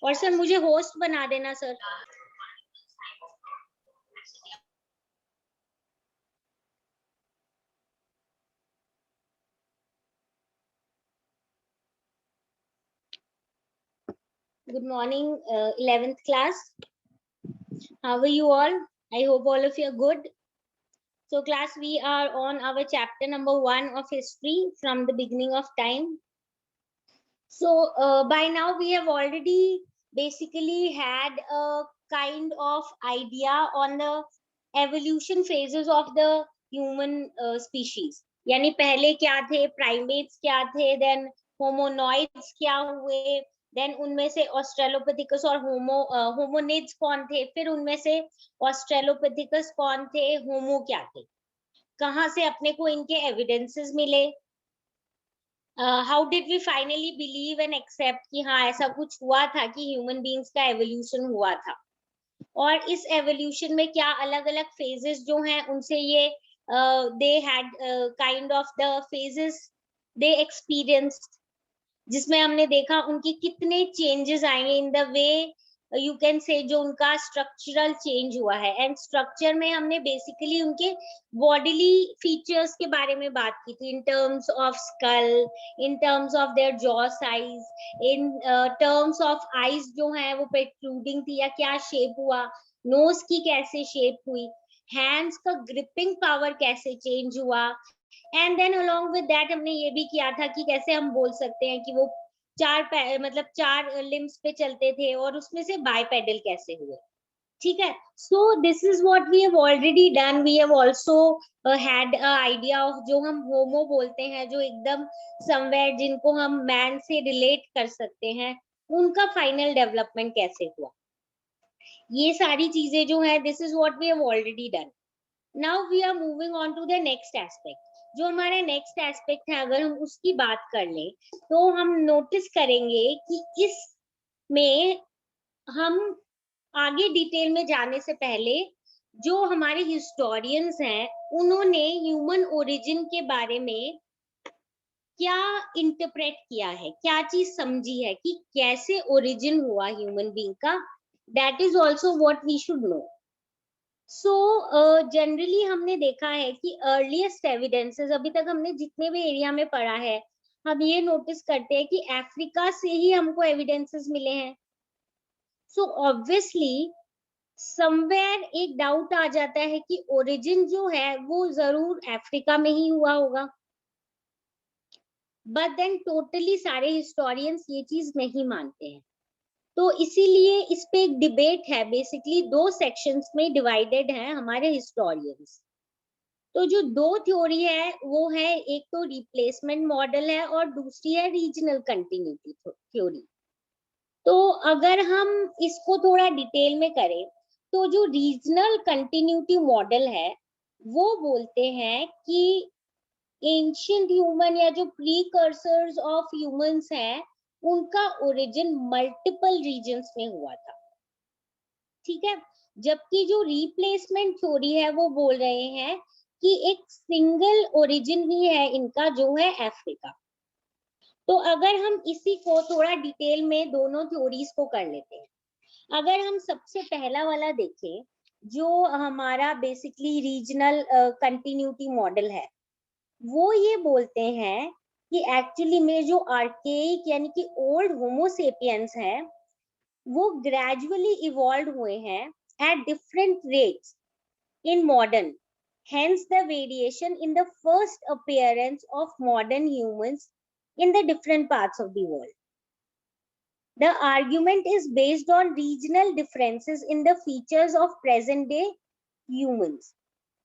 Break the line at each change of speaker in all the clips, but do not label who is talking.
और सर मुझे होस्ट बना देना sir. Good morning, 11th class. How are you all? I hope all of you are good. So class, we are on our chapter number 1 of history from the beginning of time. So by now we have already basically had a kind of idea on the evolution phases of the human species. यानी पहले क्या थे, primates क्या थे, then hominoids क्या हुए, then उनमें से ऑस्ट्रेलोपिथिकस और होमोनिड्स कौन थे, फिर उनमें से ऑस्ट्रेलोपिथिकस कौन थे, होमो क्या थे, कहाँ से अपने को इनके एविडेंसेस मिले, how did we finally believe and accept कि हाँ ऐसा कुछ हुआ था कि ह्यूमन बीइंग्स का एवोल्यूशन हुआ था, और इस एवोल्यूशन में क्या अलग अलग फेजेस जो हैं उनसे ये they had kind of the phases they experienced, जिसमें हमने देखा उनके कितने चेंजेस आएंगे in the way you can से जो उनका स्ट्रक्चरल चेंज हुआ है। एंड स्ट्रक्चर में हमने बेसिकली उनके बॉडीली फीचर्स के बारे में बात की थी, in terms of skull, in terms of their jaw size, in terms of eyes जो है वो प्रोट्रूडिंग थी या क्या शेप हुआ, नोज की कैसे शेप हुई, हैंड्स का ग्रिपिंग पावर कैसे चेंज हुआ, and then along with that हमने ये भी किया था कि कैसे हम बोल सकते हैं कि वो मतलब चार लिम्स पे चलते थे और उसमें से बाइपेडल कैसे हुए। ठीक है, so this is what we have already done. We have also had a idea of जो हम होमो बोलते हैं, जो एकदम समवेयर जिनको हम मैन से रिलेट कर सकते हैं, उनका फाइनल डेवलपमेंट कैसे हुआ, ये सारी चीजें जो है this is what we have already done. Now we are moving on to the next aspect. जो हमारे नेक्स्ट एस्पेक्ट है, अगर हम उसकी बात कर लें तो हम नोटिस करेंगे कि इसमें हम आगे डिटेल में जाने से पहले जो हमारे हिस्टोरियंस हैं उन्होंने ह्यूमन ओरिजिन के बारे में क्या इंटरप्रेट किया है, क्या चीज समझी है कि कैसे ओरिजिन हुआ ह्यूमन बीइंग का, that is also what we should know. So generally हमने देखा है कि अर्लीस्ट एविडेंसेस, अभी तक हमने जितने भी एरिया में पढ़ा है, हम ये नोटिस करते हैं कि अफ्रीका से ही हमको एविडेंसेस मिले हैं। सो ऑब्वियसली समवेयर एक डाउट आ जाता है कि ओरिजिन जो है वो जरूर अफ्रीका में ही हुआ होगा, बट देन टोटली सारे हिस्टोरियंस ये चीज नहीं मानते हैं। तो इसीलिए इस पे एक डिबेट है, बेसिकली दो सेक्शंस में डिवाइडेड हैं हमारे हिस्टोरियंस। तो जो दो थ्योरी है वो है, एक तो रिप्लेसमेंट मॉडल है और दूसरी है रीजनल कंटिन्यूटी थ्योरी। तो अगर हम इसको थोड़ा डिटेल में करें तो जो रीजनल कंटिन्यूटी मॉडल है वो बोलते हैं कि एंशिएंट ह्यूमन या जो प्रीकर्सर्स ऑफ ह्यूमंस हैं उनका ओरिजिन मल्टीपल रीजन्स में हुआ था। ठीक है, जबकि जो रिप्लेसमेंट थ्योरी है वो बोल रहे हैं कि एक सिंगल ओरिजिन ही है इनका, जो है अफ्रीका। तो अगर हम इसी को थोड़ा डिटेल में दोनों थ्योरीज को कर लेते हैं। अगर हम सबसे पहला वाला देखें, जो हमारा बेसिकली रीजनल कंटिन्यूटी मॉडल है, वो ये बोलते हैं कि एक्चुअली में जो आर्केइक यानी कि ओल्ड होमोसेपियंस है वो ग्रेजुअली इवॉल्व हुए हैं at different rates in modern, hence the variation in the first appearance of modern humans in the different parts of the world. The argument is based on regional differences in the features of present day humans.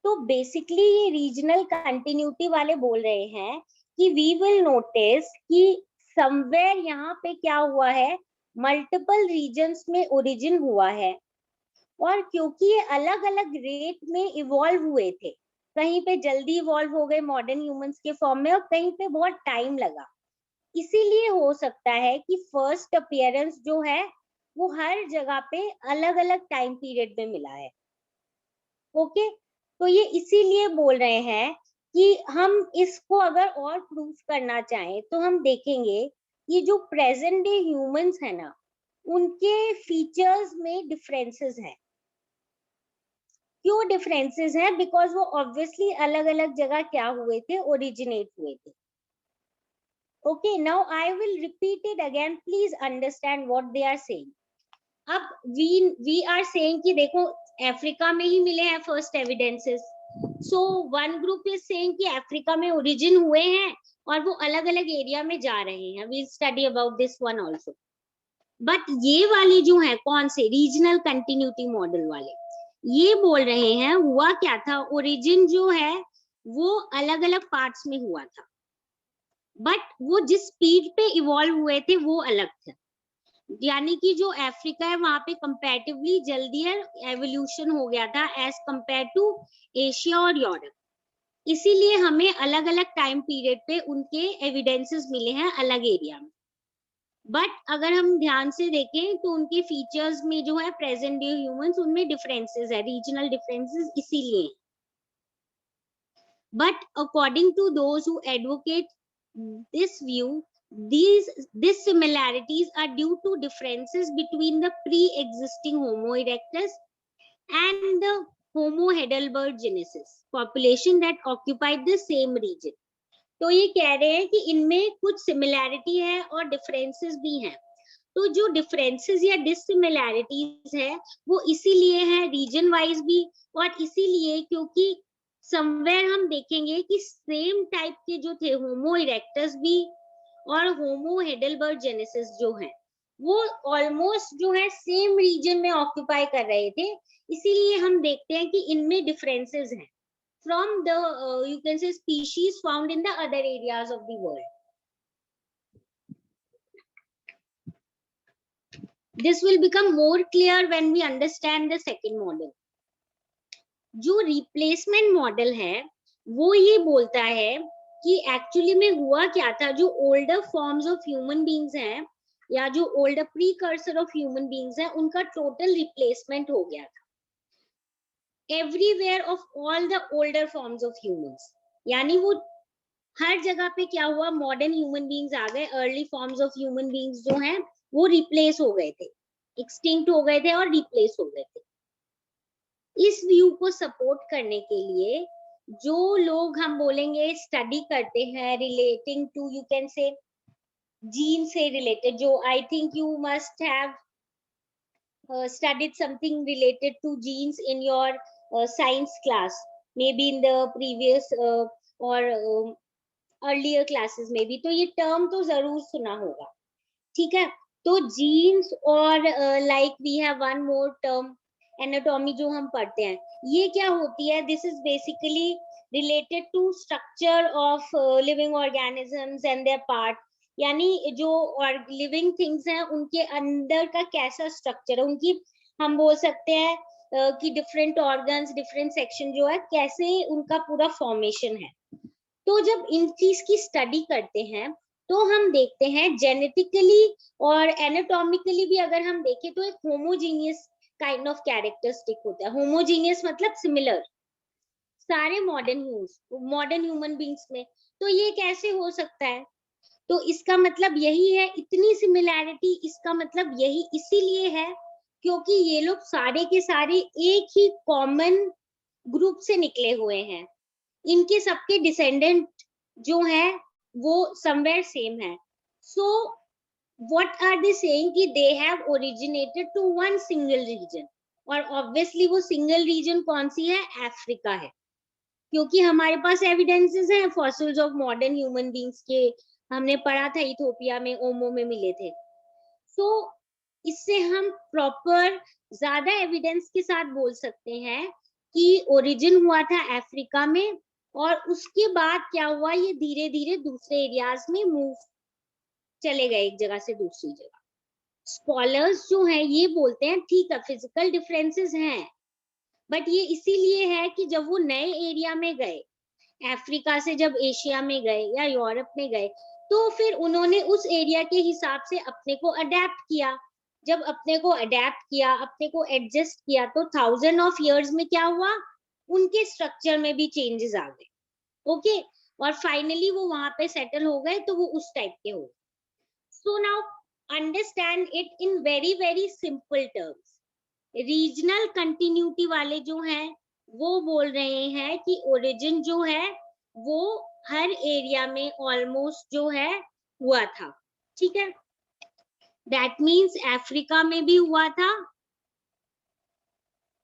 तो basically ये regional continuity वाले बोल रहे हैं कि we will notice कि somewhere यहाँ पे क्या हुआ है, मल्टीपल रीजन्स में ओरिजिन हुआ है, और क्योंकि ये अलग अलग रेट में इवॉल्व हुए थे, कहीं पे जल्दी इवॉल्व हो गए मॉडर्न ह्यूमंस के फॉर्म में और कहीं पे बहुत टाइम लगा, इसीलिए हो सकता है कि फर्स्ट अपीयरेंस जो है वो हर जगह पे अलग अलग टाइम पीरियड में मिला है। ओके, तो ये इसीलिए बोल रहे हैं कि हम इसको अगर और प्रूफ करना चाहें तो हम देखेंगे ये जो प्रेजेंट डे ह्यूमंस है ना, उनके फीचर्स में डिफरेंसेस हैं। क्यों डिफरेंसेस है? बिकॉज वो ऑब्वियसली अलग अलग जगह क्या हुए थे, ओरिजिनेट हुए थे। Okay, now I will repeat it again, please understand what they are saying. अब वी आर सेइंग कि देखो अफ्रीका में ही मिले हैं first evidences, so one group is saying कि अफ्रीका में ओरिजिन हुए हैं और वो अलग अलग एरिया में जा रहे हैं। We study about this one also. But ये वाले जो है कौन से, रीजनल कंटिन्यूटी मॉडल वाले, ये बोल रहे हैं हुआ क्या था, ओरिजिन जो है वो अलग अलग पार्ट्स में हुआ था, बट वो जिस स्पीड पे इवॉल्व हुए थे वो अलग था। यानी कि जो अफ्रीका है वहां पे कंपैरेटिवली जल्दी एवोल्यूशन हो गया था एज कंपेयर टू एशिया और यूरोप। इसीलिए हमें अलग अलग टाइम पीरियड पे उनके एविडेंसेस मिले हैं अलग एरिया में। बट अगर हम ध्यान से देखें तो उनके फीचर्स में जो है प्रेजेंट डे ह्यूमंस, उनमें डिफरेंसेस है, रीजनल डिफरेंसेस इसीलिए। But according to those who advocate this view, these similarities are due to differences between the pre-existing Homo erectus and the Homo heidelberg genesis population that occupied the same region. तो ये कह रहे हैं कि इनमें कुछ similarity है और डिफरेंसेस भी हैं। तो जो डिफरेंसेस या डिससिमिलैरिटीज है वो इसीलिए है रीजन वाइज भी, और इसीलिए क्योंकि समवेयर हम देखेंगे कि सेम टाइप के जो थे होमो इरेक्टस भी और होमो हेडेलबर्ग जेनेसिस जो है वो ऑलमोस्ट जो है सेम रीजन में ऑक्यूपाई कर रहे थे। इसीलिए हम देखते हैं कि इनमें डिफरेंसेस हैं from the you can say species found in the other areas of the world. This will become more clear when we understand the second model. जो रिप्लेसमेंट मॉडल है वो ये बोलता है कि एक्चुअली में हुआ क्या था, जो older forms of human beings हैं या जो older precursor of human beings हैं उनका टोटल रिप्लेसमेंट हो गया था everywhere of all the older forms of humans. यानी वो हर जगह पे क्या हुआ, मॉडर्न ह्यूमन बीइंग्स आ गए, early forms of human beings जो हैं वो रिप्लेस हो गए थे, एक्सटिंक्ट हो गए थे और रिप्लेस हो गए थे। इस व्यू को सपोर्ट करने के लिए जो लोग हम बोलेंगे स्टडी करते हैं relating to you can say gene से रिलेटेड, जो I think you must have studied something related to genes in your science class, maybe in the previous or earlier classes में भी, तो ये टर्म तो जरूर सुना होगा। ठीक है, तो जीन्स और like we have one more term anatomy जो हम पढ़ते हैं, ये क्या होती है, this is basically related to structure of living organisms and their part. यानी जो लिविंग थिंग्स हैं उनके अंदर का कैसा स्ट्रक्चर है, उनकी हम बोल सकते हैं कि डिफरेंट ऑर्गन्स, डिफरेंट सेक्शन जो है कैसे उनका पूरा फॉर्मेशन है। तो जब इन चीज की स्टडी करते हैं तो हम देखते हैं जेनेटिकली और एनाटॉमिकली भी अगर हम देखें तो एक होमोजीनियस काइंड ऑफ कैरेक्टरिस्टिक होता है। होमोजीनियस मतलब सिमिलर सारे मॉडर्न ह्यूमन बींग्स में। तो ये कैसे हो सकता है, तो इसका मतलब यही है, इतनी सिमिलैरिटी इसका मतलब यही इसीलिए है क्योंकि ये लोग सारे के सारे एक ही कॉमन ग्रुप से निकले हुए हैं, इनके सबके डिसेंडेंट जो है वो समवेयर सेम है। So what are they saying कि they have originated to one single region, और ऑब्वियसली वो सिंगल रीजन कौन सी है, अफ्रीका है, क्योंकि हमारे पास एविडेंसेस हैं fossils of modern human beings के, हमने पढ़ा था इथोपिया में, ओमो में मिले थे। सो इससे हम प्रॉपर ज्यादा एविडेंस के साथ बोल सकते हैं कि ओरिजिन हुआ था अफ्रीका में और उसके बाद क्या हुआ, ये धीरे धीरे दूसरे एरियाज में मूव चले गए एक जगह से दूसरी जगह। स्कॉलर्स जो हैं ये बोलते हैं ठीक है फिजिकल डिफरेंसेस हैं, बट ये इसीलिए है कि जब वो नए एरिया में गए, अफ्रीका से जब एशिया में गए या यूरोप में गए, तो फिर उन्होंने उस एरिया के हिसाब से अपने को अडेप्ट किया। जब अपने को अडेप्ट किया, अपने को एडजस्ट किया, तो 1000 ऑफ इयर्स में क्या हुआ, उनके स्ट्रक्चर में भी चेंजेस आ गए। ओके, और फाइनली वो वहां पे सेटल हो गए, तो वो उस टाइप के हो गए। So now understand it in very very simple terms. Regional continuity वाले जो हैं वो बोल रहे हैं कि ओरिजिन जो है वो हर एरिया में ऑलमोस्ट जो है हुआ था, ठीक है। दैट मीन्स अफ्रीका में भी हुआ था,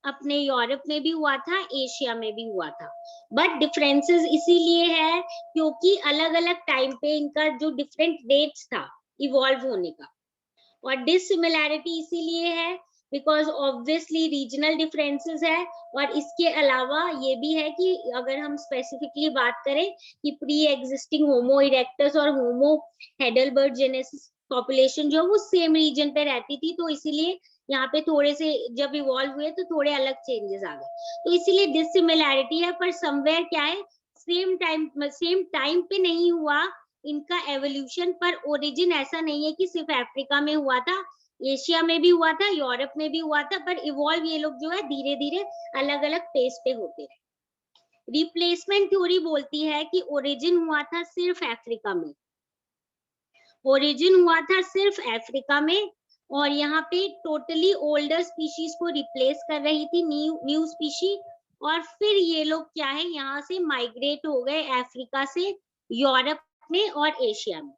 अपने यूरोप में भी हुआ था, एशिया में भी हुआ था। बट डिफरेंसेस इसीलिए है क्योंकि अलग अलग टाइम पे इनका जो डिफरेंट डेट्स था इवॉल्व होने का, और डिसिमिलैरिटी इसीलिए है बिकॉज ऑब्वियसली रीजनल डिफरेंसेस है। और इसके अलावा ये भी है कि अगर हम स्पेसिफिकली बात करें कि प्री एग्जिस्टिंग होमो इरेक्टस और होमो हेडलबर्जेनेसिस पॉपुलेशन जो वो सेम रीजन पे रहती थी, तो इसीलिए यहाँ पे थोड़े से जब इवॉल्व हुए तो थोड़े अलग चेंजेस आ गए, तो इसीलिए डिसिमिलैरिटी है। पर समवेयर क्या है, सेम टाइम पे नहीं हुआ इनका एवोल्यूशन, पर ओरिजिन ऐसा नहीं है कि सिर्फ अफ्रीका में हुआ था, एशिया में भी हुआ था, यूरोप में भी हुआ था, पर इवॉल्व ये लोग जो है धीरे धीरे अलग अलग फेज पे होते रहे। रिप्लेसमेंट थ्योरी बोलती है कि ओरिजिन हुआ था सिर्फ अफ्रीका में, ओरिजिन हुआ था सिर्फ अफ्रीका में, और यहाँ पे टोटली ओल्डर स्पीशीज को रिप्लेस कर रही थी न्यू स्पीशी, और फिर ये लोग क्या है यहाँ से माइग्रेट हो गए अफ्रीका से यूरोप में और एशिया में,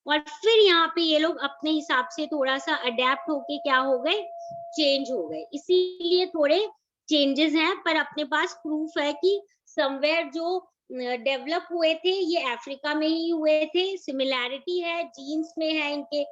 और फिर यहाँ पे ये लोग अपने हिसाब से थोड़ा सा अडेप्ट होके क्या हो गए, चेंज हो गए। इसीलिए थोड़े चेंजेस हैं, पर अपने पास प्रूफ है कि समवेयर जो डेवलप हुए थे ये अफ्रीका में ही हुए थे। सिमिलैरिटी है जीन्स में है इनके,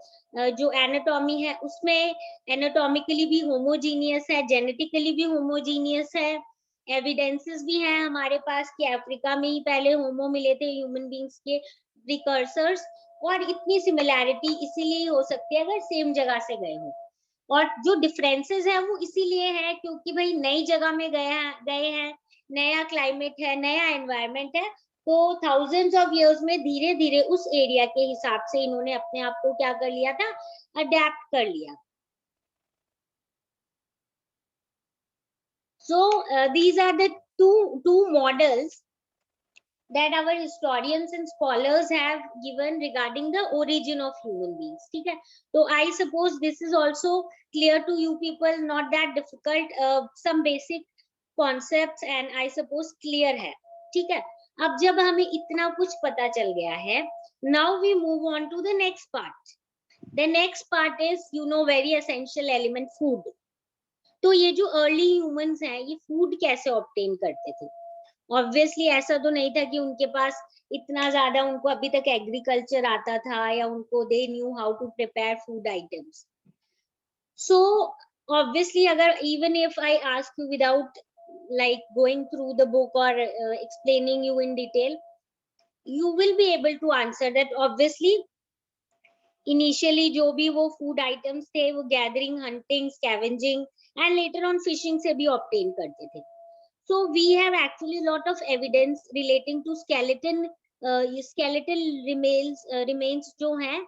जो एनाटॉमी है उसमें एनाटॉमिकली भी होमोजीनियस है, जेनेटिकली भी होमोजीनियस है। एविडेंसेस भी हैं हमारे पास कि अफ्रीका में ही पहले होमो मिले थे, ह्यूमन बींग्स के प्रिकर्सर्स, और इतनी सिमिलैरिटी इसीलिए हो सकती है अगर सेम जगह से गए हो। और जो डिफरेंसेस है वो इसीलिए है क्योंकि भाई नई जगह में गए हैं, नया क्लाइमेट है, नया एनवायरनमेंट है, तो थाउजेंड्स ऑफ इयर्स में धीरे धीरे उस एरिया के हिसाब से इन्होंने अपने आप को क्या कर लिया था, अडेप्ट कर लिया। So these are the two models that our historians and scholars have given regarding the origin of human beings, ठीक है। तो I suppose this is also clear to you people, not that difficult, some basic concepts and I suppose clear है, ठीक है। अब जब हमें इतना कुछ पता चल गया है, now we move on to the next part. The next part is very essential element, food. तो ये जो अर्ली ह्यूमंस हैं ये फूड कैसे ऑब्टेन करते थे? ऑब्वियसली ऐसा तो नहीं था कि उनके पास इतना ज्यादा उनको अभी तक एग्रीकल्चर आता था या उनको they knew how to prepare food items. So obviously अगर even if I ask you without like going through the book or explaining you in detail, you will be able to answer that obviously initially जो भी वो food items थे वो gathering, hunting, scavenging and later on fishing से भी obtain करते थे। So we have actually lot of evidence relating to skeletal remains जो हैं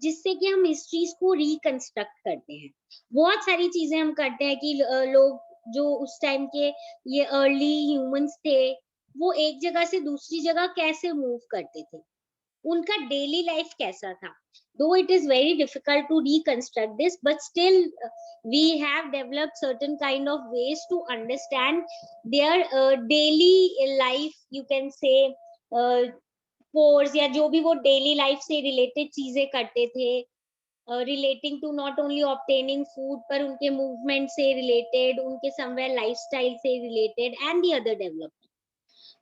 जिससे कि हम हिस्ट्रीज को रिकंस्ट्रक्ट करते हैं। बहुत सारी चीजें हम करते हैं कि लोग जो उस टाइम के ये अर्ली ह्यूमंस थे वो एक जगह से दूसरी जगह कैसे मूव करते थे, उनका डेली लाइफ कैसा था। Though it is very difficult to reconstruct this, but still we have developed certain kind of ways to understand their daily life, you can say pores या जो भी वो daily life से related चीजें करते थे, relating to not only obtaining food पर उनके movement से related, उनके somewhere lifestyle से related and the other development.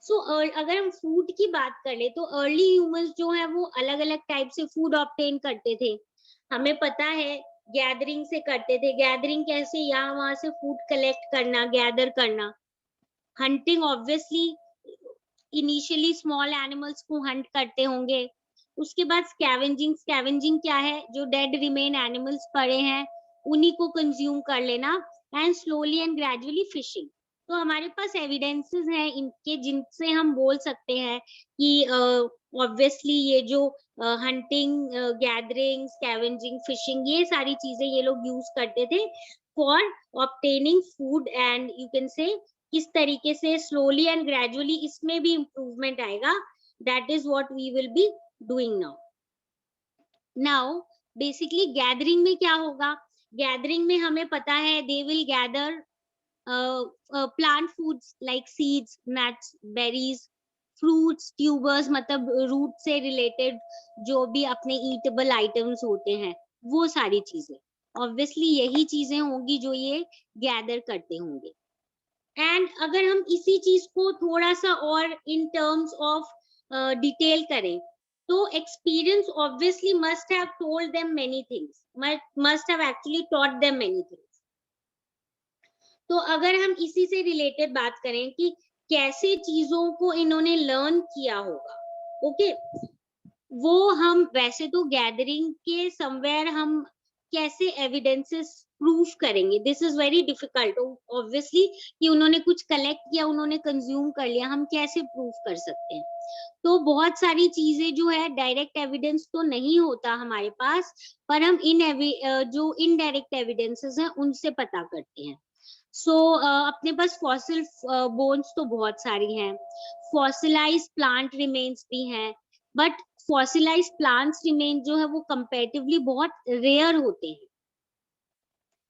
सो अगर हम फूड की बात कर ले तो अर्ली ह्यूमंस जो है वो अलग अलग टाइप से फूड ऑब्टेन करते थे। हमें पता है गैदरिंग से करते थे। गैदरिंग कैसे, यहाँ वहां से फूड कलेक्ट करना, गैदर करना। Hunting obviously initially small animals को हंट करते होंगे। उसके बाद स्कैवेंजिंग। स्कैवेंजिंग क्या है, जो डेड रिमेन एनिमल्स पड़े हैं उन्हीं को कंज्यूम कर लेना। And slowly and gradually fishing. तो हमारे पास एविडेंसेस हैं इनके जिनसे हम बोल सकते हैं कि ऑब्वियसली ये जो हंटिंग, गैदरिंग, स्कैवेंजिंग, फिशिंग, ये सारी चीजें ये लोग यूज करते थे for obtaining food. And you can से किस तरीके से स्लोली एंड ग्रेजुअली इसमें भी इम्प्रूवमेंट आएगा, that is what we will be doing now. Basically gathering में क्या होगा, गैदरिंग में हमें पता है they will gather plant foods like seeds, nuts, berries, fruits, tubers, मतलब रूट से रिलेटेड जो भी अपने ईटेबल आइटम्स होते हैं, वो सारी चीजें ऑब्वियसली यही चीजें होंगी जो ये गैदर करते होंगे। एंड अगर हम इसी चीज को थोड़ा सा और इन टर्म्स ऑफ डिटेल करें, तो experience obviously must have told them many things, must have actually taught them many things. तो अगर हम इसी से रिलेटेड बात करें कि कैसे चीजों को इन्होंने लर्न किया होगा, ओके, वो हम वैसे तो गैदरिंग के समवेयर हम कैसे एविडेंसेस प्रूफ करेंगे, this is very difficult obviously, कि उन्होंने कुछ कलेक्ट किया, उन्होंने कंज्यूम कर लिया, हम कैसे प्रूफ कर सकते हैं। तो बहुत सारी चीजें जो है डायरेक्ट एविडेंस तो नहीं होता हमारे पास, पर हम जो इनडायरेक्ट एविडेंसेस हैं उनसे पता करते हैं। सो अपने पास फॉसिल बोन्स तो बहुत सारी हैं, फॉसिलाइज प्लांट रिमेन्स भी हैं, बट फॉसिलाइज प्लांट्स रिमेन जो है वो कंपैरेटिवली बहुत रेयर होते हैं।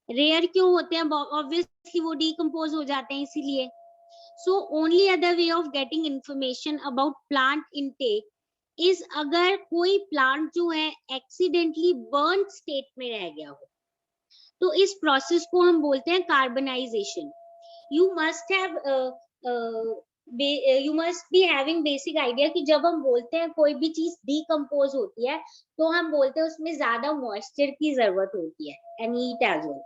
रेयर क्यों होते हैं, ऑब्वियसली वो डिकम्पोज हो जाते हैं इसीलिए। So only other way of getting information about plant intake is अगर कोई प्लांट जो है एक्सीडेंटली बर्न स्टेट में रह गया हो, तो इस प्रोसेस को हम बोलते हैं carbonisation. You must be having basic idea कि जब हम बोलते हैं कोई भी चीज डिकम्पोज होती है, तो हम बोलते हैं उसमें ज्यादा मॉइस्चर की जरूरत होती है एंड हीट एज वेल।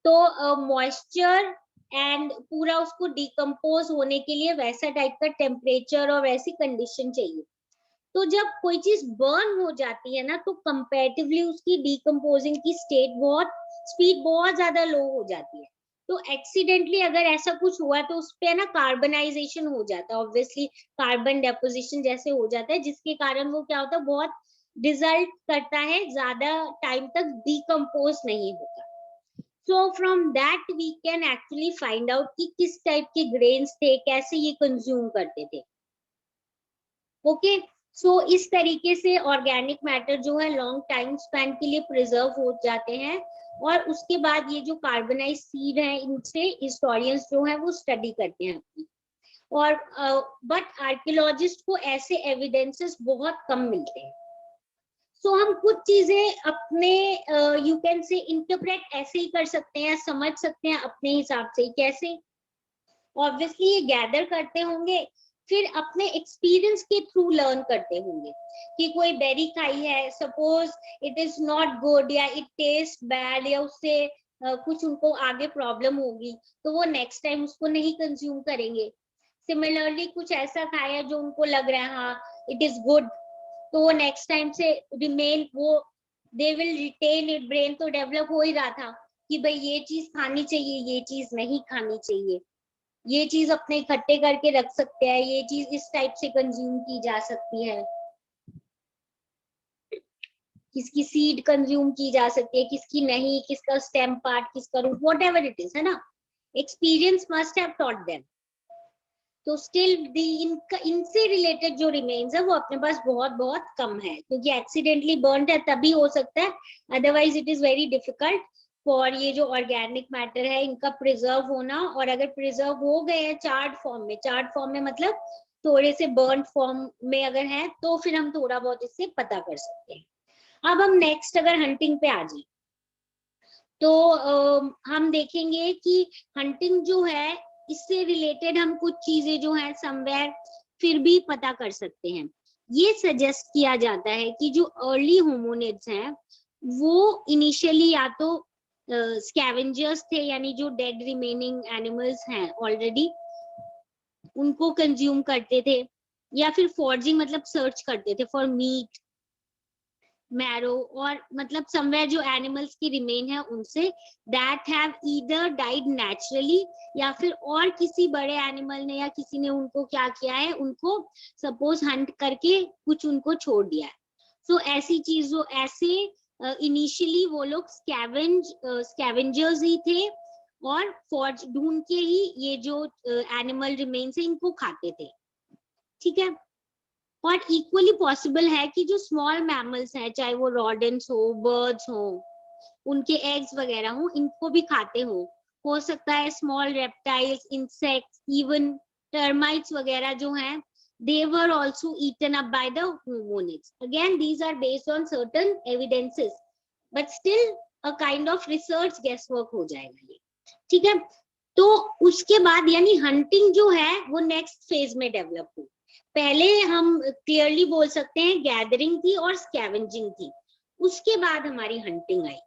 तो मॉइस्चर एंड पूरा उसको डिकम्पोज होने के लिए वैसा टाइप का टेम्परेचर और वैसी कंडीशन चाहिए। तो जब कोई चीज बर्न हो जाती है ना, तो कंपैरेटिवली उसकी डिकम्पोजिंग की स्पीड बहुत ज्यादा लो हो जाती है। तो एक्सीडेंटली अगर ऐसा कुछ हुआ तो उस पे ना कार्बनाइजेशन हो जाता है, ऑब्वियसली कार्बन डेपोजिशन जैसे हो जाता है, जिसके कारण वो क्या होता है, बहुत रिजल्ट करता है, ज्यादा टाइम तक डिकम्पोज नहीं होता। So from that we can actually find out कि किस टाइप के ग्रेन्स थे, कैसे ये कंज्यूम करते थे। ओके, सो इस तरीके से ऑर्गेनिक मैटर जो है लॉन्ग टाइम स्पैन के लिए प्रिजर्व हो जाते हैं, और उसके बाद ये जो कार्बनाइज सीड है इनसे हिस्टोरियंस जो है वो स्टडी करते हैं अपनी। और बट आर्कियोलॉजिस्ट को ऐसे एविडेंसेस बहुत कम मिलते हैं। सो हम कुछ चीजें अपने यू कैन से इंटरप्रेट ऐसे ही कर सकते हैं, समझ सकते हैं अपने हिसाब से। कैसे, ऑब्वियसली ये गैदर करते होंगे, फिर अपने एक्सपीरियंस के थ्रू लर्न करते होंगे कि कोई बेरी खाई है, suppose it is not good या इट टेस्ट बैड, या उससे कुछ उनको आगे प्रॉब्लम होगी, तो वो नेक्स्ट टाइम उसको नहीं कंज्यूम करेंगे। सिमिलरली कुछ ऐसा खाया जो उनको लग रहा है हाँ इट इज गुड, तो वो नेक्स्ट टाइम से रिमेन वो they will retain it, brain तो डेवलप हो ही रहा था कि भाई ये चीज खानी चाहिए, ये चीज नहीं खानी चाहिए, ये चीज अपने इकट्ठे करके रख सकते हैं, ये चीज इस टाइप से कंज्यूम की जा सकती है, किसकी सीड कंज्यूम की जा सकती है, किसकी नहीं, किसका स्टेम पार्ट, किसका root, whatever it is, है ना। Experience must have taught them. तो स्टिल इनसे रिलेटेड जो रिमेन्स है वो अपने पास बहुत बहुत कम है, क्योंकि एक्सीडेंटली बर्न है तभी हो सकता है, otherwise it is very difficult for ये जो ऑर्गेनिक मैटर है इनका प्रिजर्व होना। और अगर प्रिजर्व हो गए हैं चार्ड फॉर्म में मतलब थोड़े से बर्न फॉर्म में अगर है, तो फिर हम थोड़ा बहुत इससे पता कर सकते हैं। अब हम नेक्स्ट अगर हंटिंग पे आ जाए, तो हम देखेंगे कि हंटिंग जो है इससे रिलेटेड हम कुछ चीजें जो है समवेयर फिर भी पता कर सकते हैं। ये सजेस्ट किया जाता है कि जो अर्ली होमोनिड्स हैं वो इनिशियली या तो स्कैवेंजर्स थे, यानी जो डेड रिमेनिंग एनिमल्स हैं ऑलरेडी उनको कंज्यूम करते थे, या फिर फॉर्जिंग मतलब सर्च करते थे फॉर मीट, मैरो, और मतलब समवेयर जो एनिमल्स की रिमेन है उनसे that have either died naturally, या फिर और किसी बड़े एनिमल ने या किसी ने उनको क्या किया है, उनको सपोज हंट करके कुछ उनको छोड़ दिया है। सो ऐसी चीजों ऐसे इनिशियली वो लोग स्कैवेंजर्स ही थे, और फॉर्ज ढूंढ के ही ये जो एनिमल रिमेन्स है इनको खाते थे। ठीक है, और इक्वली पॉसिबल है कि जो स्मॉल मैमल्स हैं, चाहे वो रॉडेंट्स हो, बर्ड्स हो, उनके एग्स वगैरह हो, इनको भी खाते हो सकता है small reptiles, insects, even termites वगैरह जो हैं, they were also eaten up by the hominids. Again, these are based on certain evidences, but still a kind of research guesswork हो जाएगा ये, ठीक है। तो उसके बाद यानी हंटिंग जो है वो नेक्स्ट फेज में डेवलप हुई। पहले हम क्लियरली बोल सकते हैं गैदरिंग थी और स्कैवेंजिंग थी, उसके बाद हमारी हंटिंग आई।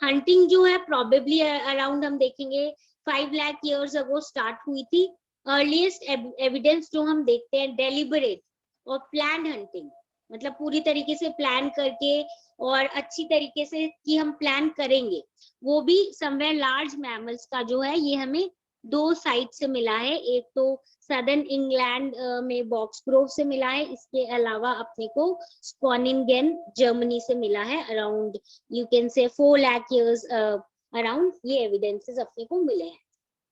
हंटिंग जो है प्रोबेबली अराउंड हम देखेंगे 5 लाख ईयर्स अगो स्टार्ट हुई थी। अर्लीस्ट एविडेंस जो हम देखते हैं डेलिबरेट और प्लान हंटिंग, मतलब पूरी तरीके से प्लान करके और अच्छी तरीके से कि हम प्लान करेंगे, वो भी समवेयर लार्ज मैमल्स का जो है ये हमें 2 साइट से मिला है। एक तो सदर्न इंग्लैंड में बॉक्सग्रोव से मिला है, इसके अलावा अपने को स्पॉनिंगेन जर्मनी से मिला है, around you can say 4 lakh years around ये एविडेंसेस अपने को मिले हैं,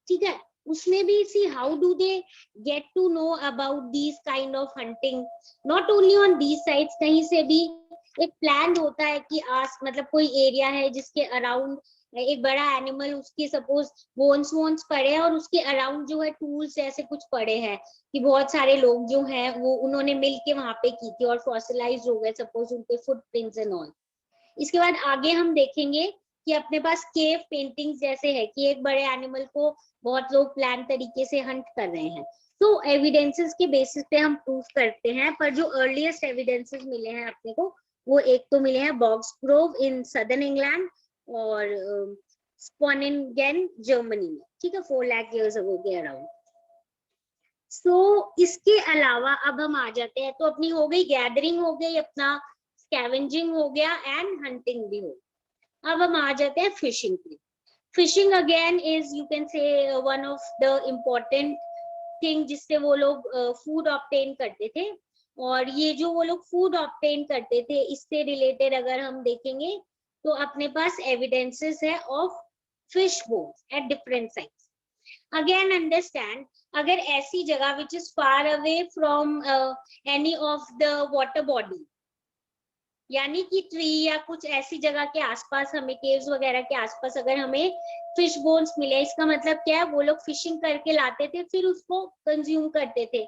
ठीक है। उसमें भी see how do they get to know about these kind of hunting, not only on these sites, कहीं से भी एक प्लान होता है कि आस मतलब कोई एरिया है जिसके अराउंड एक बड़ा एनिमल, उसके सपोज बोन्स वोन्स पड़े हैं और उसके अराउंड जो है टूल्स ऐसे कुछ पड़े हैं कि बहुत सारे लोग जो हैं वो उन्होंने मिलके वहां पे की थी और फॉसिलाइज्ड हो गए सपोज उनके फुटप्रिंट्स एंड ऑल। इसके बाद आगे हम देखेंगे कि अपने पास केव पेंटिंग्स जैसे है कि एक बड़े एनिमल को बहुत लोग प्लान तरीके से हंट कर रहे हैं, तो एविडेंसेस के बेसिस पे हम प्रूफ करते हैं। पर जो अर्लीस्ट एविडेंसेस मिले हैं अपने को वो एक तो मिले हैं बॉक्सग्रोव इन सदर्न इंग्लैंड और स्पॉनिंगेन जर्मनी में, ठीक है, 4 लाख ईयर्स अगो के अराउंड। सो इसके अलावा अब हम आ जाते हैं, तो अपनी हो गई गैदरिंग, हो गई अपना स्कैवेंजिंग हो गया एंड हंटिंग भी हो। अब हम आ जाते हैं फिशिंग पे। Fishing again is you can से one of the important thing जिससे वो लोग फूड ऑब्टेन करते थे। और ये जो वो लोग फूड ऑब्टेन करते थे इससे रिलेटेड अगर हम देखेंगे तो अपने पास एविडेंसेस है of fish bones at different sites. Again understand, अगर ऐसी जगह which is far away from any of the water body, यानी कि ट्री या कुछ ऐसी जगह के आसपास हमें केव्स वगैरह के आसपास अगर हमें फिश बोन्स मिले, इसका मतलब क्या है, वो लोग फिशिंग करके लाते थे फिर उसको कंज्यूम करते थे।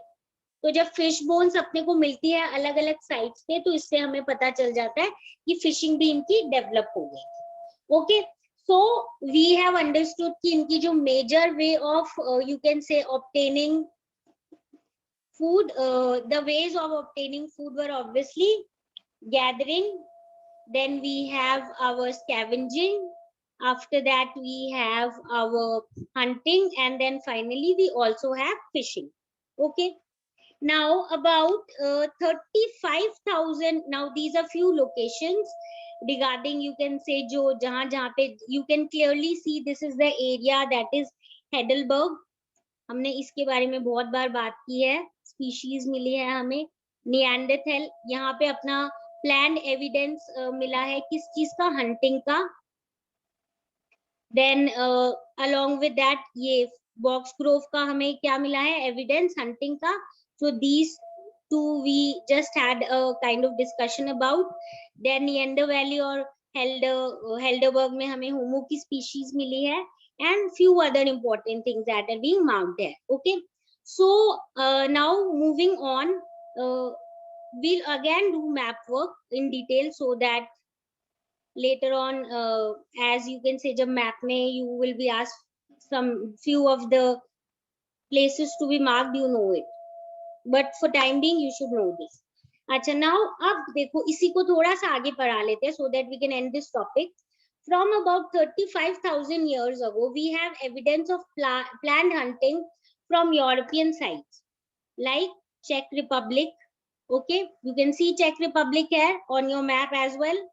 तो जब फिश बोन्स अपने को मिलती है अलग अलग साइट्स पे तो इससे हमें पता चल जाता है कि फिशिंग भी इनकी डेवलप हो गई। Okay, so we have understood कि इनकी जो major way of you can say obtaining food, the ways of obtaining food were obviously gathering, then we have our scavenging, after that we have our hunting, and then finally we also have fishing. Okay, now about 35,000, now these are few locations regarding you can say jo jahan jahan pe you can clearly see this is the area that is Heidelberg। हमने इसके बारे में बहुत बार बात की है, species मिली है हमें निएंडरथल, यहाँ पे अपना प्लान एविडेंस मिला है किस चीज का, हंटिंग का। देन अलोंग विद दैट ये बॉक्सग्रोव का हमें क्या मिला है, एविडेंस हंटिंग का। So these two we just had a kind of discussion about. Then Neander Valley और हेल्डरबर्ग में हमें होमो की स्पीशीज मिली है and few other important things that are being marked there. Okay, so now moving on, we'll again do map work in detail so that later on as you can say jab map mein you will be asked some few of the places to be marked, you know it, but for time being you should know this. अच्छा, now अब देखो इसी को थोड़ा सा आगे पढ़ा लेते हैं so that we can end this topic. From about 35,000 years ago, we have evidence of planned hunting from European sites, like Czech Republic. Okay, you can see Czech Republic here on your map as well.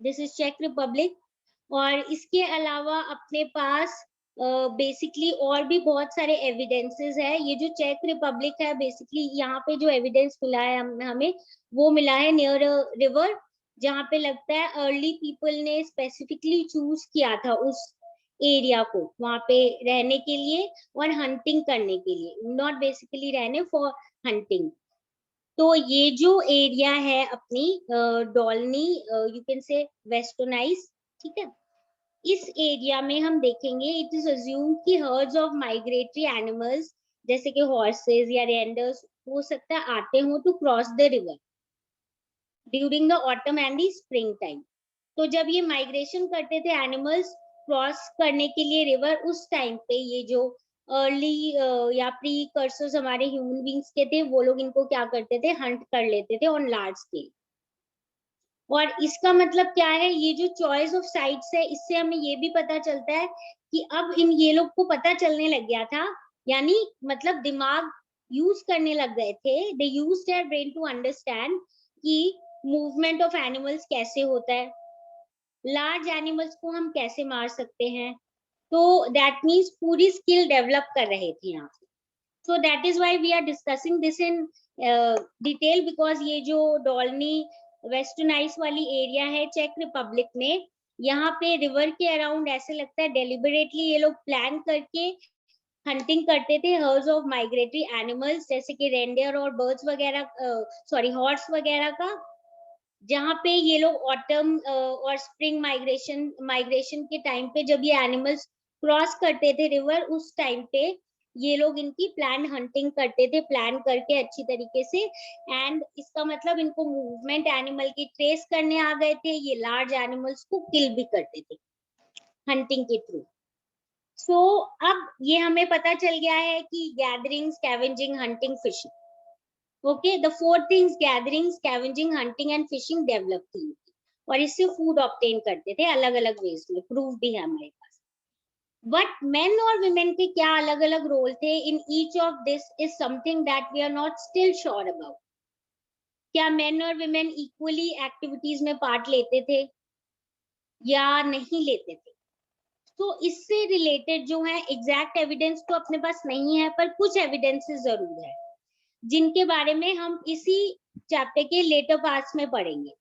This is Czech Republic. और इसके अलावा अपने पास basically और भी बहुत सारे evidences है। ये जो चेक रिपब्लिक है बेसिकली यहाँ पे जो एविडेंस मिला है हमें वो मिला है नियर रिवर, जहाँ पे लगता है अर्ली पीपल ने स्पेसिफिकली चूज किया था उस एरिया को वहां पे रहने के लिए और हंटिंग करने के लिए, नॉट बेसिकली रहने फॉर हंटिंग। तो ये जो एरिया है अपनी डॉलनी, यू कैन से वेस्टर्नाइज, ठीक है, इस एरिया में हम देखेंगे इट इज अज्यूम कि हर्ड्स ऑफ माइग्रेटरी एनिमल्स जैसे कि हॉर्सेस या रेंडर्स हो सकता है आते हो to cross the river during the autumn and the spring time. तो जब ये माइग्रेशन करते थे एनिमल्स क्रॉस करने के लिए रिवर, उस टाइम पे ये जो अर्ली या प्री कर्सर्स हमारे ह्यूमन बींग्स के थे, वो लोग इनको क्या करते थे, हंट कर लेते थे ऑन लार्ज स्केल। और इसका मतलब क्या है, ये जो चॉइस ऑफ साइट्स है, इससे हमें ये भी पता चलता है कि अब इन ये लोग को पता चलने लग गया था, यानी मतलब दिमाग यूज करने लग गए थे, they used their brain to understand कि मूवमेंट ऑफ एनिमल्स कैसे होता है, लार्ज एनिमल्स को हम कैसे मार सकते हैं। तो दैट मीन्स पूरी स्किल डेवलप कर रहे थे यहाँ पे। So that is why we are discussing this in detail, because ये जो डॉलनी वेस्टर्न आइस वाली एरिया है चेक रिपब्लिक में, यहाँ पे रिवर के अराउंड ऐसे लगता है डेलिबरेटली ये लोग प्लान करके हंटिंग करते थे हर्ड्स ऑफ माइग्रेटरी एनिमल्स जैसे कि रेंडियर और बर्ड्स वगैरह, सॉरी हॉर्स वगैरह का, जहाँ पे ये लोग ऑटम और स्प्रिंग माइग्रेशन के टाइम पे जब ये एनिमल्स क्रॉस करते थे रिवर, उस टाइम पे ये लोग इनकी प्लान हंटिंग करते थे, प्लान करके अच्छी तरीके से। एंड इसका मतलब इनको मूवमेंट एनिमल की ट्रेस करने आ गए थे, ये लार्ज एनिमल्स को किल भी करते थे हंटिंग के थ्रू। सो अब ये हमें पता चल गया है कि gathering, scavenging, hunting, fishing, okay, the four things gathering, scavenging, hunting and fishing develop थी, और इससे फूड ऑब्टेन करते थे अलग अलग वेज में, प्रूफ भी है हमारे पास। बट मेन और वुमेन के क्या अलग अलग रोल थे in each of this is something that we are not still sure about. क्या मेन और वुमेन इक्वली एक्टिविटीज में पार्ट लेते थे या नहीं लेते थे? तो इससे रिलेटेड जो है एग्जैक्ट एविडेंस तो अपने पास नहीं है, पर कुछ एविडेंसेस जरूर है जिनके बारे में हम इसी चैप्टर के लेटर पार्ट्स में पढ़ेंगे।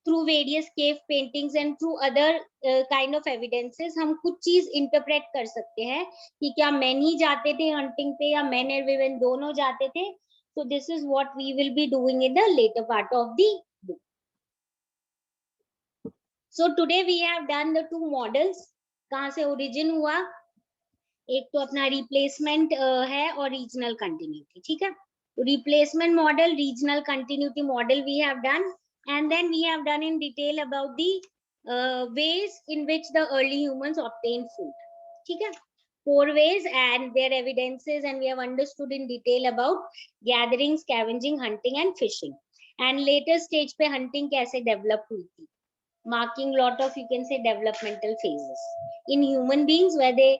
Through various cave paintings and through other kind of evidences हम कुछ चीज इंटरप्रेट कर सकते हैं कि क्या मेन ही जाते थे हंटिंग पे या मेन एंड वुमेन दोनों जाते थे। So this is what we will be doing in the later part of the book. So today we have done the two models, कहाँ से ओरिजिन हुआ, एक तो अपना रिप्लेसमेंट है और रीजनल कंटिन्यूटी, ठीक है। Replacement model, regional continuity model we have done, and then we have done in detail about the ways in which the early humans obtained food, ठीक है, 4 ways and their evidences, and we have understood in detail about gathering, scavenging, hunting and fishing, and later stage पे hunting कैसे develop हुई थी, marking lot of, you can say, developmental phases in human beings where they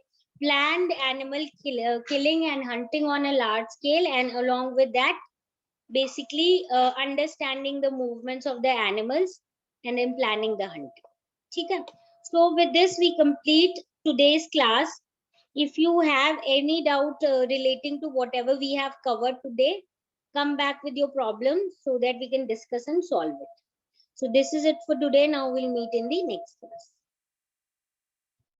planned animal killing and hunting on a large scale, and along with that basically understanding the movements of the animals and then planning the hunt, ठीक है। So with this we complete today's class. If you have any doubt relating to whatever we have covered today, come back with your problem so that we can discuss and solve it. So this is it for today. Now we'll meet in the next class.